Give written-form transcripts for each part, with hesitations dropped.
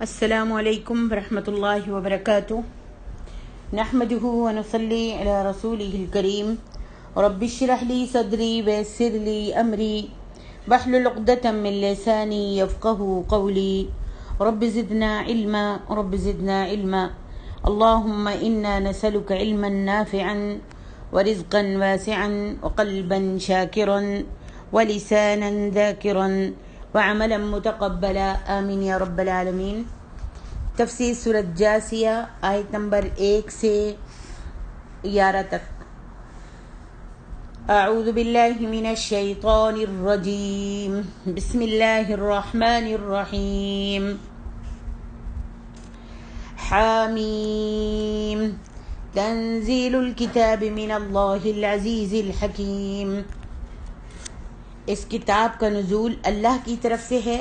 السلام علیکم ورحمۃ اللہ وبرکاتہ نحمده ونصلی علی رسولہ الکریم رب اشرح لی صدری ویسر لی امری واحلل عقدۃ من لسانی یفقهوا قولی رب زدنا علما اللهم انا نسألك علما نافعا ورزقا واسعا وقلبا شاکرا ولسانا ذاکرا وعملا متقبلا آمین یا رب العالمین۔ تفسیر سورۃ جاثیہ آیت نمبر 1 سے 11 تک۔ اعوذ باللہ من الشیطان الرجیم، بسم اللہ الرحمن الرحیم۔ حامیم تنزیل الکتاب من اللہ العزیز الحکیم۔ اس کتاب کا نزول اللہ کی طرف سے ہے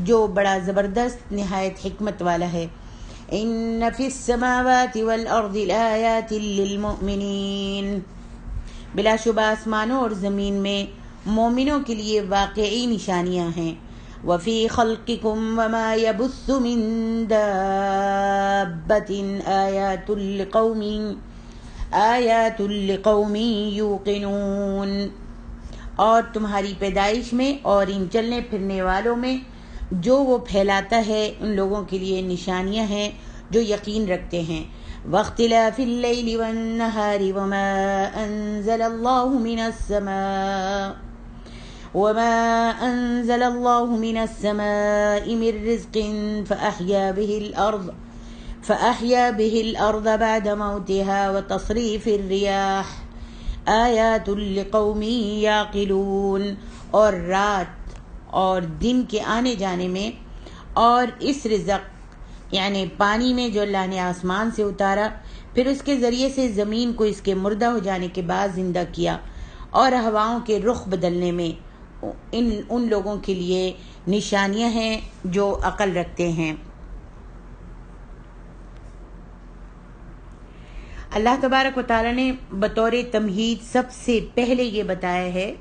جو بڑا زبردست نہایت حکمت والا ہے۔ ان فی السماوات والارض لآیات للمؤمنین، بلا شبہ آسمانوں اور زمین میں مومنوں کے لیے واقعی نشانیاں ہیں۔ وفی خلقکم وما یبث من دابۃ آیات لقوم یوقنون، اور تمہاری پیدائش میں اور ان چلنے پھرنے والوں میں جو وہ پھیلاتا ہے ان لوگوں کے لیے نشانیاں ہیں جو یقین رکھتے ہیں۔ واختلاف اللیل والنہار وما انزل اللہ من السماء من رزق فأحیا به الارض بعد موتها وتصریف الریاح آیات لقوم یعقلون، اور رات اور دن کے آنے جانے میں اور اس رزق یعنی پانی میں جو اللہ نے آسمان سے اتارا پھر اس کے ذریعے سے زمین کو اس کے مردہ ہو جانے کے بعد زندہ کیا، اور ہواؤں کے رخ بدلنے میں ان لوگوں کے لیے نشانیاں ہیں جو عقل رکھتے ہیں۔ اللہ تبارک و تعالیٰ نے بطور تمہید سب سے پہلے یہ بتایا ہے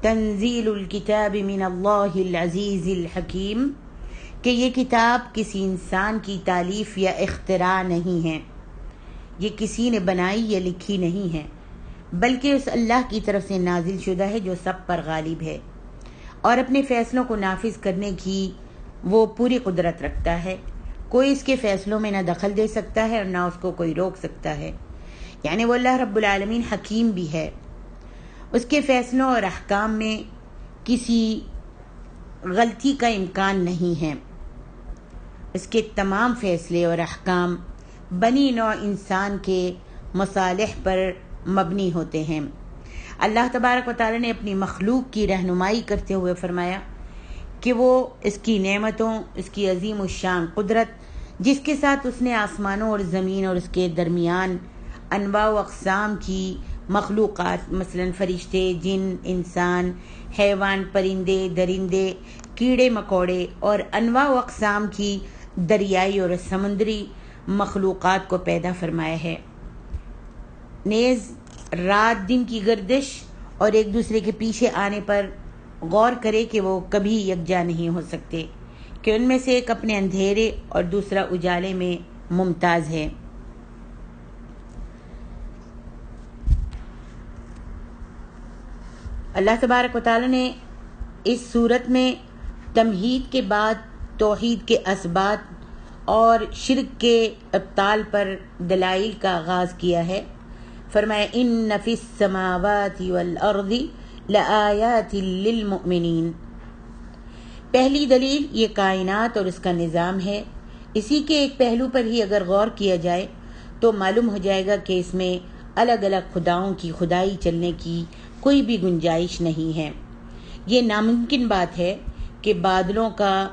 تنزیل الکتاب من اللہ العزیز الحکیم، کہ یہ کتاب کسی انسان کی تالیف یا اختراع نہیں ہے، یہ کسی نے بنائی یا لکھی نہیں ہے، بلکہ اس اللہ کی طرف سے نازل شدہ ہے جو سب پر غالب ہے اور اپنے فیصلوں کو نافذ کرنے کی وہ پوری قدرت رکھتا ہے۔ کوئی اس کے فیصلوں میں نہ دخل دے سکتا ہے اور نہ اس کو کوئی روک سکتا ہے، یعنی وہ اللہ رب العالمین حکیم بھی ہے، اس کے فیصلوں اور احکام میں کسی غلطی کا امکان نہیں ہے۔ اس کے تمام فیصلے اور احکام بنی نوع انسان کے مصالح پر مبنی ہوتے ہیں۔ اللہ تبارک و تعالیٰ نے اپنی مخلوق کی رہنمائی کرتے ہوئے فرمایا کہ وہ اس کی نعمتوں، اس کی عظیم الشان قدرت جس کے ساتھ اس نے آسمانوں اور زمین اور اس کے درمیان انواع و اقسام کی مخلوقات مثلا فرشتے، جن، انسان، حیوان، پرندے، درندے، کیڑے مکوڑے اور انواع و اقسام کی دریائی اور سمندری مخلوقات کو پیدا فرمایا ہے۔ نیز رات دن کی گردش اور ایک دوسرے کے پیچھے آنے پر غور کرے کہ وہ کبھی یکجا نہیں ہو سکتے، کہ ان میں سے ایک اپنے اندھیرے اور دوسرا اجالے میں ممتاز ہے۔ اللہ تبارک و تعالیٰ نے اس صورت میں تمہید کے بعد توحید کے اثبات اور شرک کے ابطال پر دلائل کا آغاز کیا ہے۔ فرمایا ان فی السماوات والارض لآیات للمؤمنین۔ پہلی دلیل یہ کائنات اور اس کا نظام ہے۔ اسی کے ایک پہلو پر ہی اگر غور کیا جائے تو معلوم ہو جائے گا کہ اس میں الگ الگ خداؤں کی خدائی چلنے کی کوئی بھی گنجائش نہیں ہے۔ یہ ناممکن بات ہے کہ بادلوں کا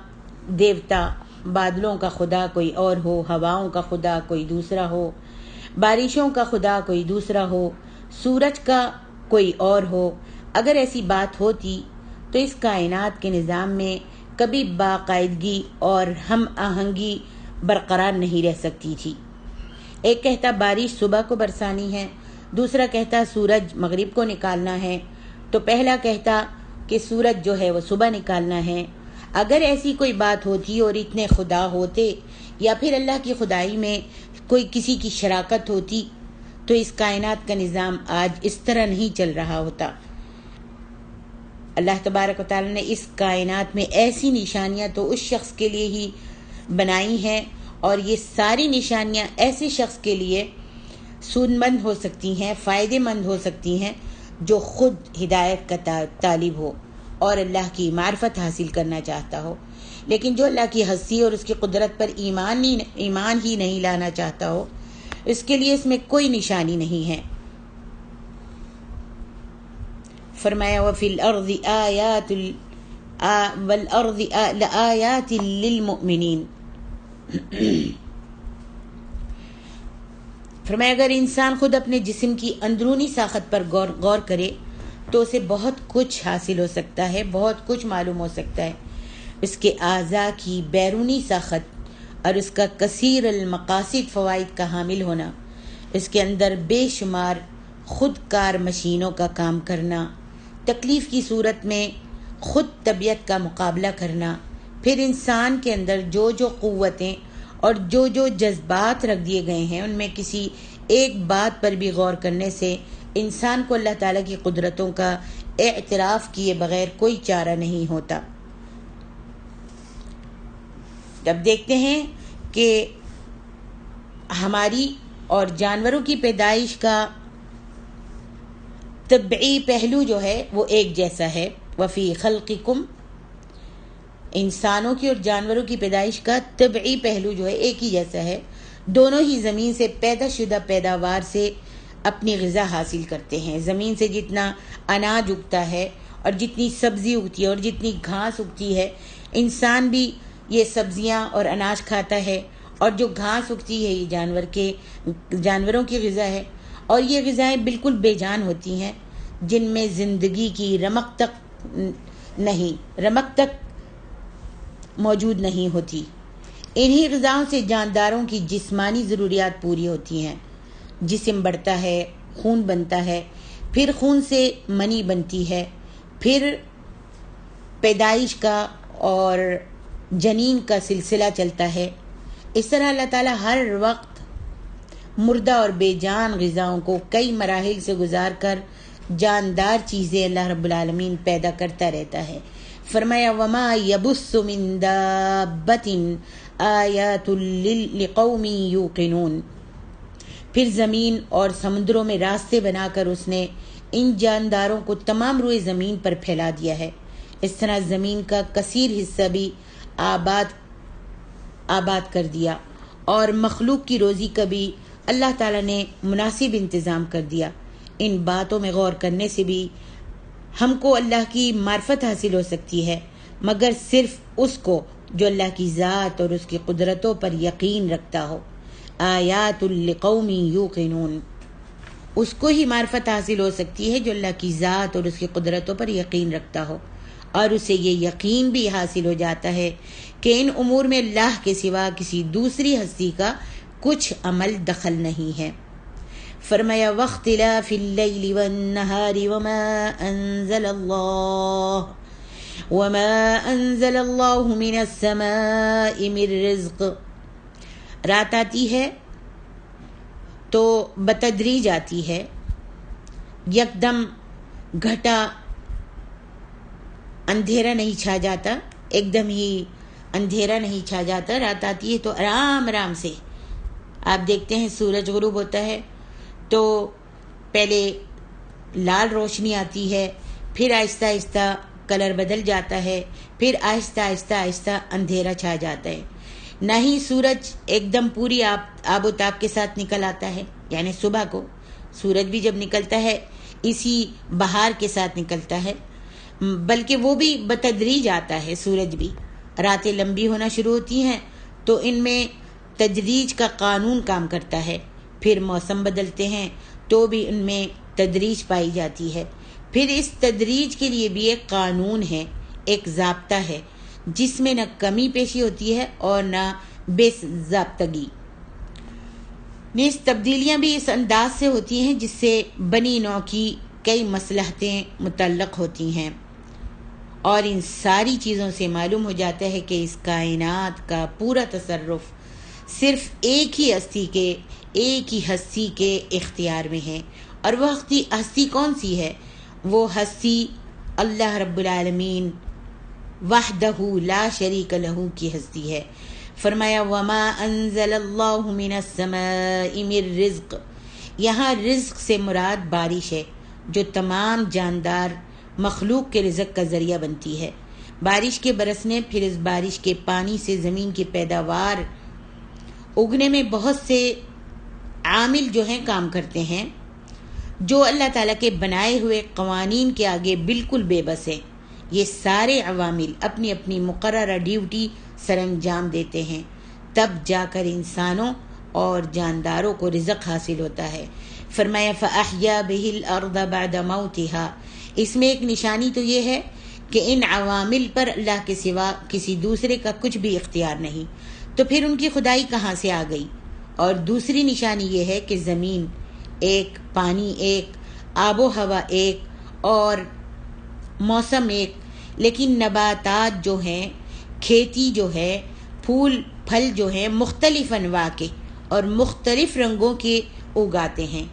دیوتا، بادلوں کا خدا کوئی اور ہو، ہواؤں کا خدا کوئی دوسرا ہو، بارشوں کا خدا کوئی دوسرا ہو، سورج کا کوئی اور ہو۔ اگر ایسی بات ہوتی تو اس کائنات کے نظام میں کبھی باقاعدگی اور ہم آہنگی برقرار نہیں رہ سکتی تھی۔ ایک کہتا بارش صبح کو برسانی ہے، دوسرا کہتا سورج مغرب کو نکالنا ہے، تو پہلا کہتا کہ سورج جو ہے وہ صبح نکالنا ہے، اگر ایسی کوئی بات ہوتی اور اتنے خدا ہوتے یا پھر اللہ کی خدائی میں کوئی کسی کی شراکت ہوتی تو اس کائنات کا نظام آج اس طرح نہیں چل رہا ہوتا۔ اللہ تبارک و تعالی نے اس کائنات میں ایسی نشانیاں تو اس شخص کے لیے ہی بنائی ہیں، اور یہ ساری نشانیاں ایسے شخص کے لیے سود مند ہو سکتی ہیں، فائدے مند ہو سکتی ہیں جو خود ہدایت کا طالب ہو اور اللہ کی معرفت حاصل کرنا چاہتا ہو، لیکن جو اللہ کی ہستی اور اس کی قدرت پر ایمان ہی نہیں لانا چاہتا ہو، اس کے لیے اس میں کوئی نشانی نہیں ہے۔ فرمایا وَفِي الْأَرْضِ وَالْأَرْضِ لَآيَاتٍ لِّلْمُؤْمِنِينَ۔ فرمایا اگر انسان خود اپنے جسم کی اندرونی ساخت پر غور کرے تو اسے بہت کچھ حاصل ہو سکتا ہے، بہت کچھ معلوم ہو سکتا ہے۔ اس کے اعضاء کی بیرونی ساخت اور اس کا کثیر المقاصد فوائد کا حامل ہونا، اس کے اندر بے شمار خود کار مشینوں کا کام کرنا، تکلیف کی صورت میں خود طبیعت کا مقابلہ کرنا، پھر انسان کے اندر جو قوتیں اور جو جذبات رکھ دیے گئے ہیں ان میں کسی ایک بات پر بھی غور کرنے سے انسان کو اللہ تعالیٰ کی قدرتوں کا اعتراف کیے بغیر کوئی چارہ نہیں ہوتا۔ اب دیکھتے ہیں کہ ہماری اور جانوروں کی پیدائش کا طبعی پہلو جو ہے وہ ایک جیسا ہے۔ وفی خلقکم، انسانوں کی اور جانوروں کی پیدائش کا طبعی پہلو جو ہے ایک ہی جیسا ہے، دونوں ہی زمین سے پیدا شدہ پیداوار سے اپنی غذا حاصل کرتے ہیں۔ زمین سے جتنا اناج اگتا ہے اور جتنی سبزی اگتی ہے اور جتنی گھاس اگتی ہے، انسان بھی یہ سبزیاں اور اناج کھاتا ہے، اور جو گھاس اگتی ہے یہ جانوروں کی غذا ہے، اور یہ غذائیں بالکل بے جان ہوتی ہیں جن میں زندگی کی رمق تک موجود نہیں ہوتی۔ انہی غذاؤں سے جانداروں کی جسمانی ضروریات پوری ہوتی ہیں، جسم بڑھتا ہے، خون بنتا ہے، پھر خون سے منی بنتی ہے، پھر پیدائش کا اور جنین کا سلسلہ چلتا ہے۔ اس طرح اللہ تعالیٰ ہر وقت مردہ اور بے جان غذاؤں کو کئی مراحل سے گزار کر جاندار چیزیں اللہ رب العالمین پیدا کرتا رہتا ہے۔ فرمایا وما یبث من دابۃ آیات لقوم یوقنون، پھر زمین اور سمندروں میں راستے بنا کر اس نے ان جانداروں کو تمام روئے زمین پر پھیلا دیا ہے۔ اس طرح زمین کا کثیر حصہ بھی آباد کر دیا، اور مخلوق کی روزی کا بھی اللہ تعالیٰ نے مناسب انتظام کر دیا۔ ان باتوں میں غور کرنے سے بھی ہم کو اللہ کی معرفت حاصل ہو سکتی ہے، مگر صرف اس کو جو اللہ کی ذات اور اس کی قدرتوں پر یقین رکھتا ہو۔ آیات لقوم یوقنون، اس کو ہی معرفت حاصل ہو سکتی ہے جو اللہ کی ذات اور اس کی قدرتوں پر یقین رکھتا ہو، اور اسے یہ یقین بھی حاصل ہو جاتا ہے کہ ان امور میں اللہ کے سوا کسی دوسری ہستی کا کچھ عمل دخل نہیں ہے۔ فرمایا واختلاف اللیل والنہار وما انزل اللہ من السماء من رزق، رات آتی ہے تو بتدریج آتی ہے، یکدم گھٹا اندھیرا نہیں چھا جاتا، ایک دم ہی اندھیرا نہیں چھا جاتا، رات آتی ہے تو آرام آرام سے آپ دیکھتے ہیں سورج غروب ہوتا ہے تو پہلے لال روشنی آتی ہے، پھر آہستہ آہستہ کلر بدل جاتا ہے، پھر آہستہ آہستہ آہستہ اندھیرا چھا جاتا ہے۔ نہ ہی سورج ایک دم پوری آب و تاب کے ساتھ نکل آتا ہے، یعنی صبح کو سورج بھی جب نکلتا ہے اسی بہار کے ساتھ نکلتا ہے، بلکہ وہ بھی بتدریج آتا ہے۔ سورج بھی راتیں لمبی ہونا شروع ہوتی ہیں تو ان میں تدریج کا قانون کام کرتا ہے، پھر موسم بدلتے ہیں تو بھی ان میں تدریج پائی جاتی ہے۔ پھر اس تدریج کے لیے بھی ایک قانون ہے، ایک ضابطہ ہے جس میں نہ کمی پیشی ہوتی ہے اور نہ بے ضابطگی۔ نیز تبدیلیاں بھی اس انداز سے ہوتی ہیں جس سے بنی نوع کی کئی مصلحتیں متعلق ہوتی ہیں، اور ان ساری چیزوں سے معلوم ہو جاتا ہے کہ اس کائنات کا پورا تصرف صرف ایک ہی ہستی کے اختیار میں ہے. اور وہ ہستی کون سی ہے؟ وہ ہستی اللہ رب العالمین وحدہ لا شریک لہ کی ہستی ہے. فرمایا وما انزل اللہ من السماء من رزق. یہاں رزق سے مراد بارش ہے جو تمام جاندار مخلوق کے رزق کا ذریعہ بنتی ہے. بارش کے برسنے، پھر اس بارش کے پانی سے زمین کی پیداوار اگنے میں بہت سے عامل جو ہیں کام کرتے ہیں، جو اللہ تعالیٰ کے بنائے ہوئے قوانین کے آگے بالکل بے بس ہیں. یہ سارے عوامل اپنی اپنی مقررہ ڈیوٹی سر انجام دیتے ہیں، تب جا کر انسانوں اور جانداروں کو رزق حاصل ہوتا ہے. فرمایا فَأَحْيَا بِهِ الْأَرْضَ بَعْدَ مَوْتِهَا. اس میں ایک نشانی تو یہ ہے کہ ان عوامل پر اللہ کے سوا کسی دوسرے کا کچھ بھی اختیار نہیں، تو پھر ان کی خدائی کہاں سے آ گئی؟ اور دوسری نشانی یہ ہے کہ زمین ایک، پانی ایک، آب و ہوا ایک اور موسم ایک، لیکن نباتات جو ہیں، کھیتی جو ہے، پھول پھل جو ہیں مختلف انواع کے اور مختلف رنگوں کے اگاتے ہیں.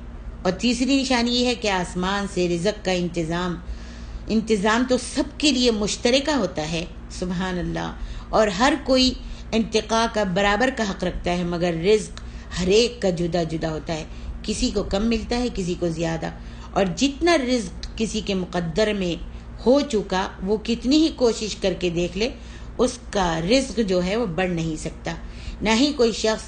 اور تیسری نشانی یہ ہے کہ آسمان سے رزق کا انتظام تو سب کے لیے مشترکہ ہوتا ہے. سبحان اللہ. اور ہر کوئی انتقاء کا برابر کا حق رکھتا ہے، مگر رزق ہر ایک کا جدا جدا ہوتا ہے. کسی کو کم ملتا ہے، کسی کو زیادہ. اور جتنا رزق کسی کے مقدر میں ہو چکا، وہ کتنی ہی کوشش کر کے دیکھ لے، اس کا رزق جو ہے وہ بڑھ نہیں سکتا. نہ ہی کوئی شخص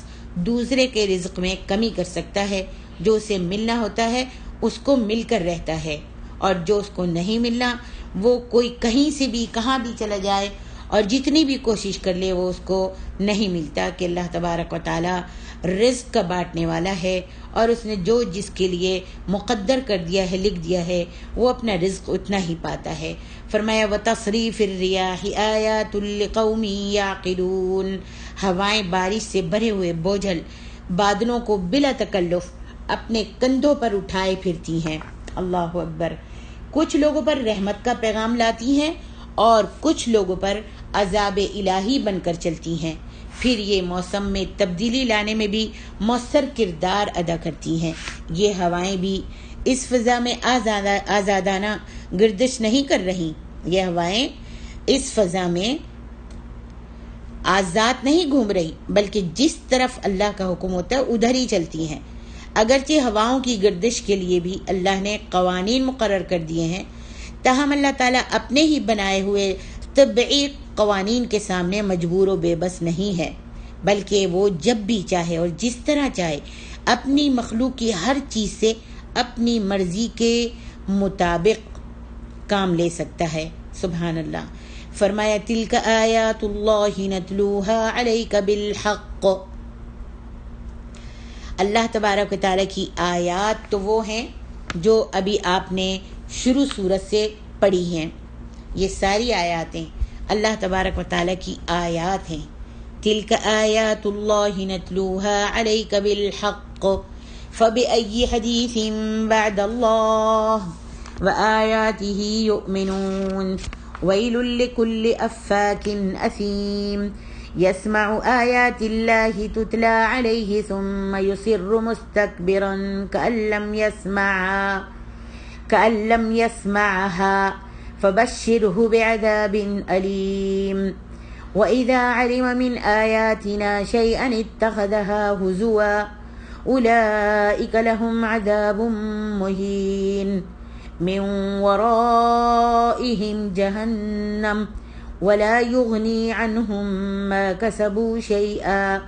دوسرے کے رزق میں کمی کر سکتا ہے. جو اسے ملنا ہوتا ہے اس کو مل کر رہتا ہے، اور جو اس کو نہیں ملنا، وہ کوئی کہیں سے بھی کہاں بھی چلا جائے اور جتنی بھی کوشش کر لے وہ اس کو نہیں ملتا. کہ اللہ تبارک و تعالی رزق کا بانٹنے والا ہے، اور اس نے جو جس کے لیے مقدر کر دیا ہے، لکھ دیا ہے، وہ اپنا رزق اتنا ہی پاتا ہے. فرمایا وَتَصْرِيفِ الرِّيَاحِ آیَاتٌ لِقَوْمٍ يَعْقِلُونَ. ہوائیں بارش سے بھرے ہوئے بوجھل بادلوں کو بلا تکلف اپنے کندھوں پر اٹھائے پھرتی ہیں. اللہ اکبر. کچھ لوگوں پر رحمت کا پیغام لاتی ہیں اور کچھ لوگوں پر عذاب الہی بن کر چلتی ہیں. پھر یہ موسم میں تبدیلی لانے میں بھی مؤثر کردار ادا کرتی ہیں. یہ ہوائیں بھی اس فضا میں آزادانہ گردش نہیں کر رہی. یہ ہوائیں اس فضا میں آزاد نہیں گھوم رہی، بلکہ جس طرف اللہ کا حکم ہوتا ہے ادھر ہی چلتی ہیں. اگرچہ ہواؤں کی گردش کے لیے بھی اللہ نے قوانین مقرر کر دیے ہیں، تاہم اللہ تعالیٰ اپنے ہی بنائے ہوئے طبعی قوانین کے سامنے مجبور و بے بس نہیں ہے، بلکہ وہ جب بھی چاہے اور جس طرح چاہے اپنی مخلوق کی ہر چیز سے اپنی مرضی کے مطابق کام لے سکتا ہے. سبحان اللہ. فرمایا تلک آیات اللہ نتلوها علیک بالحق. اللہ تبارک و تعالیٰ کی آیات تو وہ ہیں جو ابھی آپ نے شروع سورت سے پڑھی ہیں. یہ ساری آیاتیں اللہ تبارک و تعالیٰ کی آیات ہیں. تلک آیات اللہ نتلوها علیک بالحق فبأي حدیث بعد اللہ وآیاتہ یؤمنون ویل لکل افاک اثیم يسمع آیات اللہ تتلى علیہ ثم يصر مستكبرا كأن لم يسمعها فبشره بعذاب أليم. وإذا علم من آياتنا شيئا اتخذها هزوا أولئك لهم عذاب مهين من ورائهم جهنم ولا يغني عنهم ما كسبوا شيئا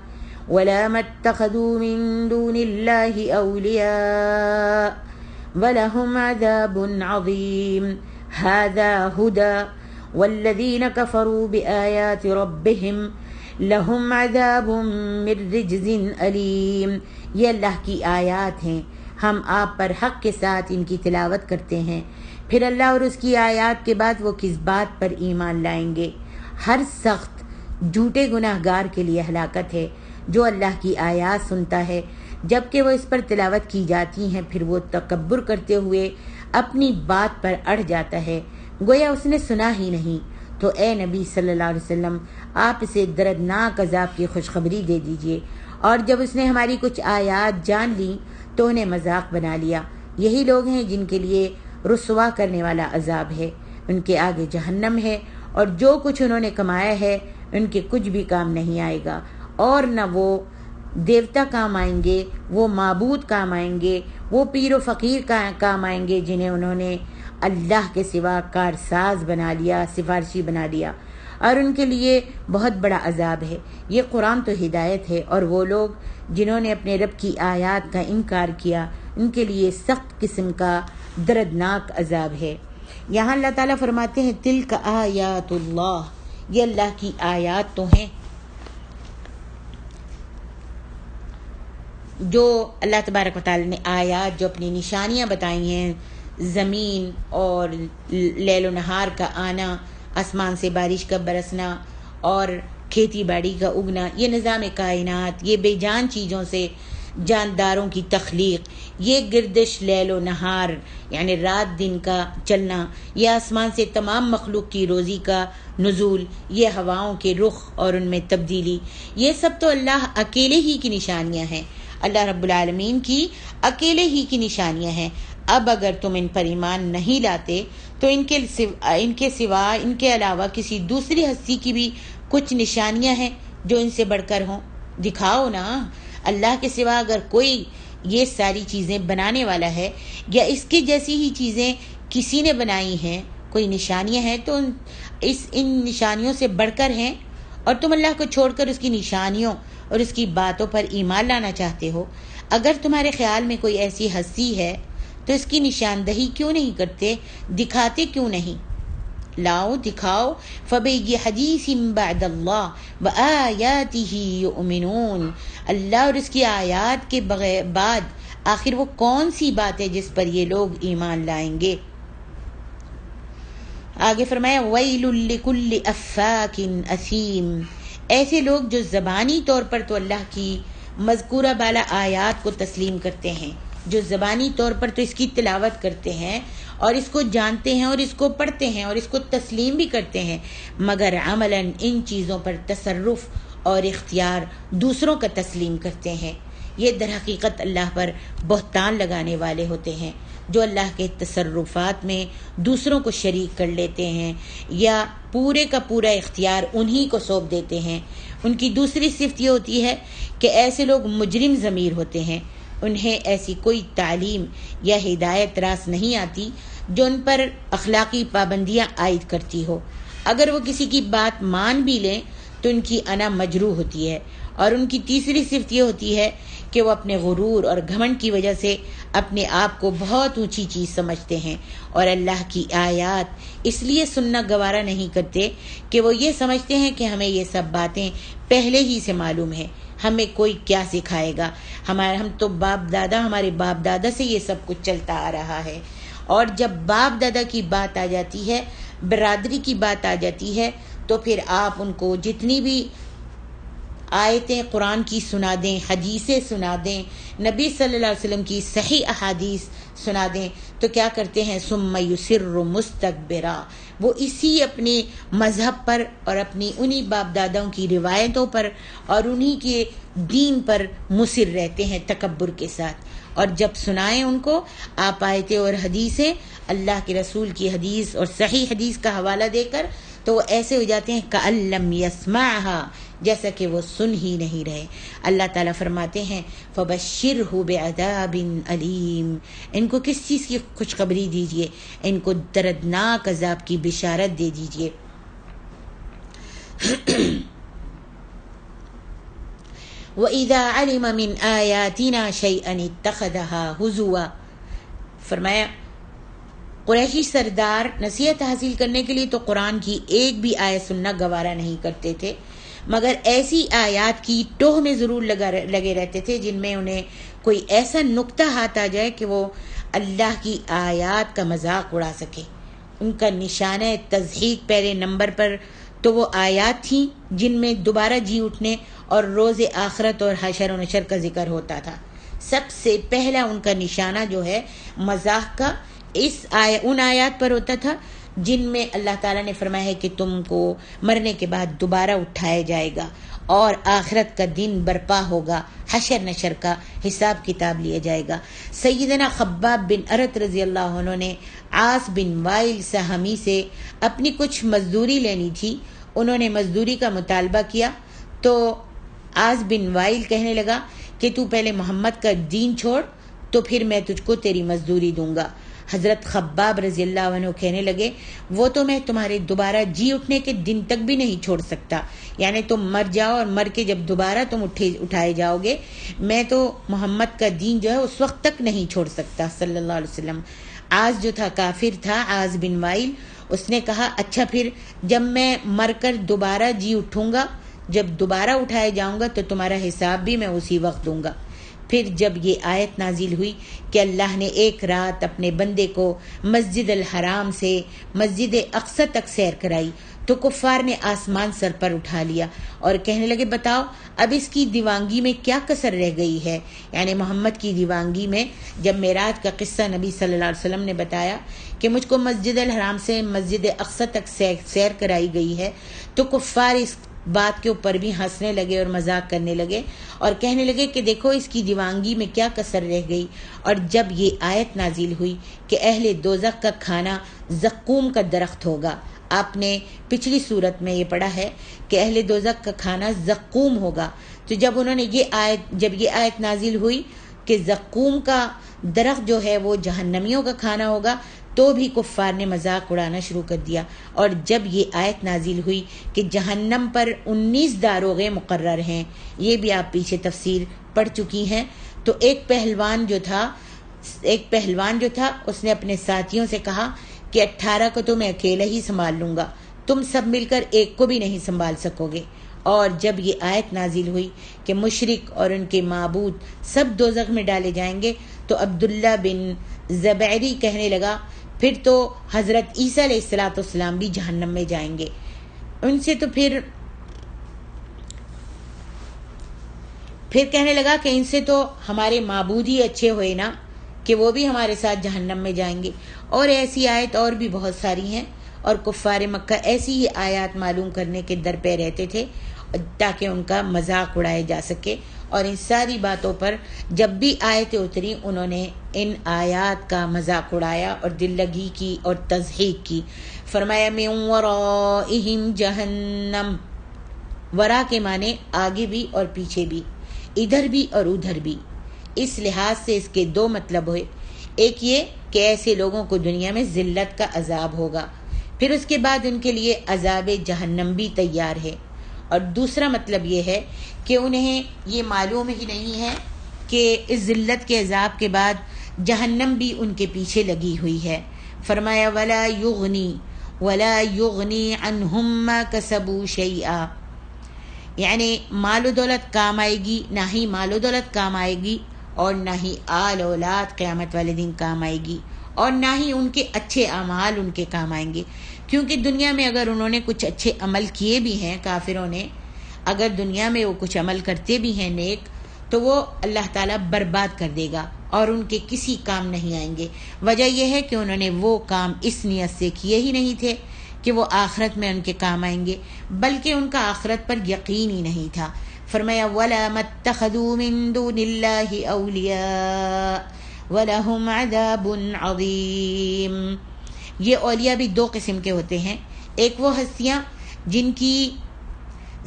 ولا ما اتخذوا من دون الله أولياء ولهم عذاب عظيم. هذا هدى والذين كفروا بآيات ربهم لهم عذاب من رجز أليم. یہ اللہ کی آیات ہیں، ہم آپ پر حق کے ساتھ ان کی تلاوت کرتے ہیں. پھر اللہ اور اس کی آیات کے بعد وہ کس بات پر ایمان لائیں گے؟ ہر سخت جھوٹے گناہ گار کے لیے ہلاکت ہے جو اللہ کی آیات سنتا ہے جبکہ وہ اس پر تلاوت کی جاتی ہیں، پھر وہ تکبر کرتے ہوئے اپنی بات پر اڑ جاتا ہے، گویا اس نے سنا ہی نہیں۔ تو اے نبی صلی اللہ علیہ وسلم، آپ اسے دردناک عذاب کی خوشخبری دے دیجئے۔ اور جب اس نے ہماری کچھ آیات جان لی تو انہیں مذاق بنا لیا۔ یہی لوگ ہیں جن کے لیے رسوا کرنے والا عذاب ہے، ان کے آگے جہنم ہے، اور جو کچھ انہوں نے کمایا ہے ان کے کچھ بھی کام نہیں آئے گا، اور نہ وہ دیوتا کام آئیں گے، وہ معبود کام آئیں گے، وہ پیر و فقیر کام آئیں گے جنہیں انہوں نے اللہ کے سوا کارساز بنا لیا، سفارشی بنا لیا، اور ان کے لیے بہت بڑا عذاب ہے۔ یہ قرآن تو ہدایت ہے، اور وہ لوگ جنہوں نے اپنے رب کی آیات کا انکار کیا ان کے لیے سخت قسم کا دردناک عذاب ہے۔ یہاں اللہ تعالیٰ فرماتے ہیں تلک آیات اللہ، یہ اللہ کی آیات تو ہیں جو اللہ تبارک و تعالیٰ نے آیات، جو اپنی نشانیاں بتائی ہیں، زمین اور لیل و نہار کا آنا، آسمان سے بارش کا برسنا اور کھیتی باڑی کا اگنا، یہ نظام کائنات، یہ بے جان چیزوں سے جانداروں کی تخلیق، یہ گردش لیل و نہار یعنی رات دن کا چلنا، یہ آسمان سے تمام مخلوق کی روزی کا نزول، یہ ہواؤں کے رخ اور ان میں تبدیلی، یہ سب تو اللہ اکیلے ہی کی نشانیاں ہیں، اللہ رب العالمین کی اکیلے ہی کی نشانیاں ہیں۔ اب اگر تم ان پر ایمان نہیں لاتے تو ان کے سوا ان کے علاوہ کسی دوسری ہستی کی بھی کچھ نشانیاں ہیں جو ان سے بڑھ کر ہوں، دکھاؤ نا۔ اللہ کے سوا اگر کوئی یہ ساری چیزیں بنانے والا ہے یا اس کے جیسی ہی چیزیں کسی نے بنائی ہیں، کوئی نشانیاں ہیں تو ان نشانیوں سے بڑھ کر ہیں، اور تم اللہ کو چھوڑ کر اس کی نشانیوں اور اس کی باتوں پر ایمان لانا چاہتے ہو۔ اگر تمہارے خیال میں کوئی ایسی ہستی ہے تو اس کی نشاندہی کیوں نہیں کرتے، دکھاتے کیوں نہیں؟ لاؤ، دکھاؤ۔ فَبِأَيِّ حَدِيثٍ بَعْدَ اللَّهِ وَآيَاتِهِ يُؤْمِنُونَ، اللہ اور اس کی آیات کے بعد آخر وہ کون سی بات ہے جس پر یہ لوگ ایمان لائیں گے؟ آگے فرمایا وَيْلٌ لِكُلِّ أَفَّاكٍ أَثِيمٍ، ایسے لوگ جو زبانی طور پر تو اللہ کی مذکورہ بالا آیات کو تسلیم کرتے ہیں، جو زبانی طور پر تو اس کی تلاوت کرتے ہیں اور اس کو جانتے ہیں اور اس کو پڑھتے ہیں اور اس کو تسلیم بھی کرتے ہیں، مگر عملاً ان چیزوں پر تصرف اور اختیار دوسروں کا تسلیم کرتے ہیں، یہ در حقیقت اللہ پر بہتان لگانے والے ہوتے ہیں، جو اللہ کے تصرفات میں دوسروں کو شریک کر لیتے ہیں یا پورے کا پورا اختیار انہی کو سونپ دیتے ہیں۔ ان کی دوسری صفت یہ ہوتی ہے کہ ایسے لوگ مجرم ضمیر ہوتے ہیں، انہیں ایسی کوئی تعلیم یا ہدایت راست نہیں آتی جو ان پر اخلاقی پابندیاں عائد کرتی ہو، اگر وہ کسی کی بات مان بھی لیں تو ان کی انا مجروح ہوتی ہے، اور ان کی تیسری صفت یہ ہوتی ہے کہ وہ اپنے غرور اور گھمنڈ کی وجہ سے اپنے آپ کو بہت اونچی چیز سمجھتے ہیں، اور اللہ کی آیات اس لیے سننا گوارا نہیں کرتے کہ وہ یہ سمجھتے ہیں کہ ہمیں یہ سب باتیں پہلے ہی سے معلوم ہیں، ہمیں کوئی کیا سکھائے گا، ہم تو ہمارے باپ دادا سے یہ سب کچھ چلتا آ رہا ہے۔ اور جب باپ دادا کی بات آ جاتی ہے، برادری کی بات آ جاتی ہے، تو پھر آپ ان کو جتنی بھی آیتیں قرآن کی سنا دیں، حدیثیں سنا دیں، نبی صلی اللہ علیہ وسلم کی صحیح احادیث سنا دیں، تو کیا کرتے ہیں ثم یصر مستکبرا، وہ اسی اپنے مذہب پر اور اپنی انہی باپ داداؤں کی روایتوں پر اور انہی کے دین پر مصر رہتے ہیں تکبر کے ساتھ۔ اور جب سنائیں ان کو آپ آیتیں اور حدیثیں، اللہ کے رسول کی حدیث اور صحیح حدیث کا حوالہ دے کر، تو وہ ایسے ہو جاتے ہیں کأن لم یسمعها، جیسا کہ وہ سن ہی نہیں رہے۔ اللہ تعالیٰ فرماتے ہیں فبشرہ بعذاب علیم، ان کو کس چیز کی خوشخبری دیجئے؟ ان کو دردناک عذاب کی بشارت دے دیجئے۔ وَإِذَا عَلِمَ مِنْ آيَاتِنَا شَيْئًا اتَّخَذَهَا هُزُوًا، فرمایا قریشی سردار نصیحت حاصل کرنے کے لیے تو قرآن کی ایک بھی آیت سننا گوارا نہیں کرتے تھے، مگر ایسی آیات کی ٹوہ میں ضرور لگے رہتے تھے جن میں انہیں کوئی ایسا نکتہ ہاتھ آ جائے کہ وہ اللہ کی آیات کا مذاق اڑا سکے۔ ان کا نشانہ تضحیک پہلے نمبر پر تو وہ آیات تھیں جن میں دوبارہ جی اٹھنے اور روز آخرت اور حشر و نشر کا ذکر ہوتا تھا۔ سب سے پہلا ان کا نشانہ جو ہے مذاق کا ان آیات پر ہوتا تھا جن میں اللہ تعالیٰ نے فرمایا ہے کہ تم کو مرنے کے بعد دوبارہ اٹھایا جائے گا اور آخرت کا دن برپا ہوگا، حشر نشر کا حساب کتاب لیا جائے گا۔ سیدنا خباب بن ارت رضی اللہ عنہ نے عاص بن وائل سہمی سے اپنی کچھ مزدوری لینی تھی، انہوں نے مزدوری کا مطالبہ کیا تو عاص بن وائل کہنے لگا کہ تو پہلے محمد کا دین چھوڑ تو پھر میں تجھ کو تیری مزدوری دوں گا۔ حضرت خباب رضی اللہ عنہ کہنے لگے وہ تو میں تمہارے دوبارہ جی اٹھنے کے دن تک بھی نہیں چھوڑ سکتا، یعنی تم مر جاؤ اور مر کے جب دوبارہ تم اٹھائے جاؤ گے، میں تو محمد کا دین جو ہے اس وقت تک نہیں چھوڑ سکتا صلی اللہ علیہ وسلم۔ عاص جو تھا کافر تھا، عاص بن وائل، اس نے کہا اچھا پھر جب میں مر کر دوبارہ جی اٹھوں گا، جب دوبارہ اٹھائے جاؤں گا تو تمہارا حساب بھی میں اسی وقت دوں گا۔ پھر جب یہ آیت نازل ہوئی کہ اللہ نے ایک رات اپنے بندے کو مسجد الحرام سے مسجد اقصی تک سیر کرائی تو کفار نے آسمان سر پر اٹھا لیا اور کہنے لگے بتاؤ اب اس کی دیوانگی میں کیا کسر رہ گئی ہے، یعنی محمد کی دیوانگی میں جب معراج کا قصہ نبی صلی اللہ علیہ وسلم نے بتایا کہ مجھ کو مسجد الحرام سے مسجد اقصی تک سیر کرائی گئی ہے تو کفار اس بات کے اوپر بھی ہنسنے لگے اور مذاق کرنے لگے اور کہنے لگے کہ دیکھو اس کی دیوانگی میں کیا کسر رہ گئی۔ اور جب یہ آیت نازل ہوئی کہ اہل دوزخ کا کھانا زقوم کا درخت ہوگا، آپ نے پچھلی صورت میں یہ پڑھا ہے کہ اہل دوزخ کا کھانا زقوم ہوگا، تو جب یہ آیت نازل ہوئی کہ زقوم کا درخت جو ہے وہ جہنمیوں کا کھانا ہوگا تو بھی کفار نے مذاق اڑانا شروع کر دیا۔ اور جب یہ آیت نازل ہوئی کہ جہنم پر 19 داروغے مقرر ہیں، یہ بھی آپ پیچھے تفسیر پڑھ چکی ہیں، تو ایک پہلوان جو تھا اس نے اپنے ساتھیوں سے کہا کہ 18 کو تو میں اکیلا ہی سنبھال لوں گا، تم سب مل کر ایک کو بھی نہیں سنبھال سکو گے۔ اور جب یہ آیت نازل ہوئی کہ مشرک اور ان کے معبود سب دوزخ میں ڈالے جائیں گے تو عبداللہ بن زبیری کہنے لگا پھر تو حضرت عیسیٰ علیہ السلام بھی جہنم میں جائیں گے۔ ان سے تو پھر کہنے لگا کہ ان سے تو ہمارے معبود ہی اچھے ہوئے نا کہ وہ بھی ہمارے ساتھ جہنم میں جائیں گے۔ اور ایسی آیت اور بھی بہت ساری ہیں، اور کفار مکہ ایسی ہی آیات معلوم کرنے کے در پہ رہتے تھے تاکہ ان کا مذاق اڑایا جا سکے۔ اور ان ساری باتوں پر جب بھی آیتیں اتری انہوں نے ان آیات کا مذاق اڑایا اور دل لگی کی اور تضحیق کی۔ فرمایا من ورائہم جہنم، ورا کے معنی آگے بھی اور پیچھے بھی، ادھر بھی اور ادھر بھی۔ اس لحاظ سے اس کے دو مطلب ہوئے، ایک یہ کہ ایسے لوگوں کو دنیا میں ذلت کا عذاب ہوگا، پھر اس کے بعد ان کے لیے عذاب جہنم بھی تیار ہے، اور دوسرا مطلب یہ ہے کہ انہیں یہ معلوم ہی نہیں ہے کہ اس ذلت کے عذاب کے بعد جہنم بھی ان کے پیچھے لگی ہوئی ہے۔ فرمایا ولا یغنی عنہم ما کسبوا شیئا، یعنی مال و دولت کام آئے گی، نہ ہی مال و دولت کام آئے گی اور نہ ہی آل اولاد قیامت والے دن کام آئے گی، اور نہ ہی ان کے اچھے اعمال ان کے کام آئیں گے، کیونکہ دنیا میں اگر انہوں نے کچھ اچھے عمل کیے بھی ہیں، کافروں نے اگر دنیا میں وہ کچھ عمل کرتے بھی ہیں نیک، تو وہ اللہ تعالیٰ برباد کر دے گا اور ان کے کسی کام نہیں آئیں گے۔ وجہ یہ ہے کہ انہوں نے وہ کام اس نیت سے کیے ہی نہیں تھے کہ وہ آخرت میں ان کے کام آئیں گے، بلکہ ان کا آخرت پر یقین ہی نہیں تھا۔ فرمایا وَلَا مَتَّخَذُوا مِن دُونِ اللَّهِ أَوْلِيَاءَ وَلَهُمْ عَذَابٌ عَظِيمٌ۔ یہ اولیاء بھی دو قسم کے ہوتے ہیں، ایک وہ ہستیاں جن کی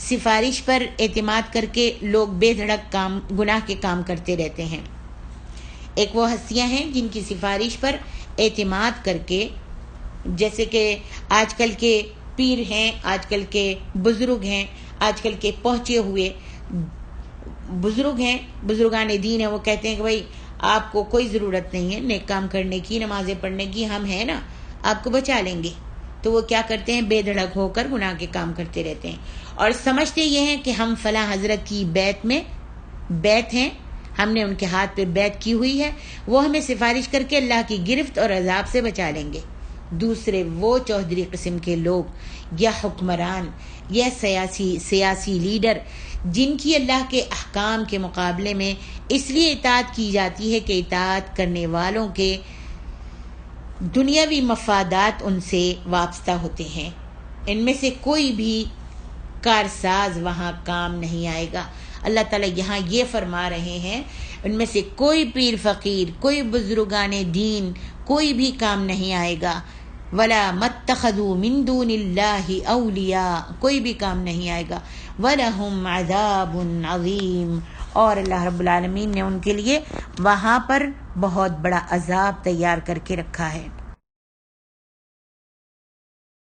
سفارش پر اعتماد کر کے لوگ بے دھڑک گناہ کے کام کرتے رہتے ہیں، ایک وہ ہستیاں ہیں جن کی سفارش پر اعتماد کر کے، جیسے کہ آج کل کے پیر ہیں، آج کل کے بزرگ ہیں، آج کل کے پہنچے ہوئے بزرگ ہیں، بزرگان دین ہیں، وہ کہتے ہیں کہ بھائی آپ کو کوئی ضرورت نہیں ہے نیک کام کرنے کی، نمازیں پڑھنے کی، ہم ہیں نا، آپ کو بچا لیں گے۔ تو وہ کیا کرتے ہیں، بے دھڑک ہو کر گناہ کے کام کرتے رہتے ہیں اور سمجھتے یہ ہیں کہ ہم فلاں حضرت کی بیعت ہیں، ہم نے ان کے ہاتھ پہ بیعت کی ہوئی ہے، وہ ہمیں سفارش کر کے اللہ کی گرفت اور عذاب سے بچا لیں گے۔ دوسرے وہ چودھری قسم کے لوگ یا حکمران یا سیاسی لیڈر جن کی اللہ کے احکام کے مقابلے میں اس لیے اطاعت کی جاتی ہے کہ اطاعت کرنے والوں کے دنیاوی مفادات ان سے وابستہ ہوتے ہیں. ان میں سے کوئی بھی کارساز وہاں کام نہیں آئے گا. اللہ تعالیٰ یہاں یہ فرما رہے ہیں ان میں سے کوئی پیر فقیر، کوئی بزرگان دین، کوئی بھی کام نہیں آئے گا. وَلَا مَتَّخَذُوا مِن دُونِ اللَّهِ أَوْلِيَاءَ، کوئی بھی کام نہیں آئے گا. وَلَهُمْ عَذَابٌ عَظِيمٌ، اور اللہ رب العالمین نے ان کے لیے وہاں پر بہت بڑا عذاب تیار کر کے رکھا ہے.